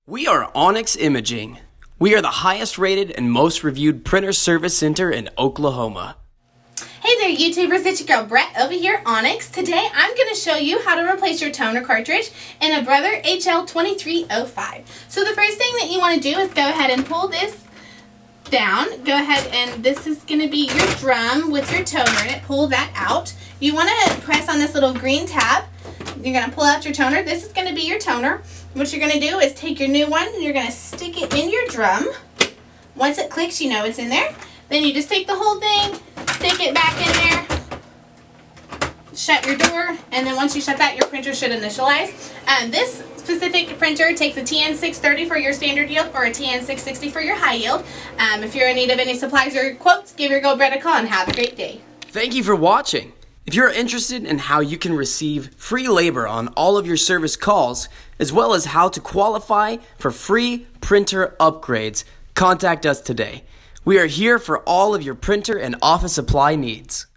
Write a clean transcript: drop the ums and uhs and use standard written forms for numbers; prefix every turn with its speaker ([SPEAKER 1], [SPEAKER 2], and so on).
[SPEAKER 1] We are Onyx Imaging. We are the highest rated and most reviewed printer service center in Oklahoma.
[SPEAKER 2] Hey there YouTubers, it's your girl Brett over here at Onyx. Today I'm going to show you how to replace your toner cartridge in a Brother L2305. So the first thing that you want to do is go ahead and pull this down. Go ahead and this is going to be your drum with your toner in it. Pull that out. You want to press on this little green tab. You're going to pull out your toner. This is going to be your toner. What you're going to do is take your new one and you're going to stick it in your drum. Once it clicks, you know it's in there. Then you just take the whole thing, stick it back in there, shut your door, and then once you shut that, your printer should initialize. This specific printer takes a TN630 for your standard yield or a TN660 for your high yield. If you're in need of any supplies or quotes, give your girl Brett a call and have a great day.
[SPEAKER 1] Thank you for watching. If you're interested in how you can receive free labor on all of your service calls, as well as how to qualify for free printer upgrades, contact us today. We are here for all of your printer and office supply needs.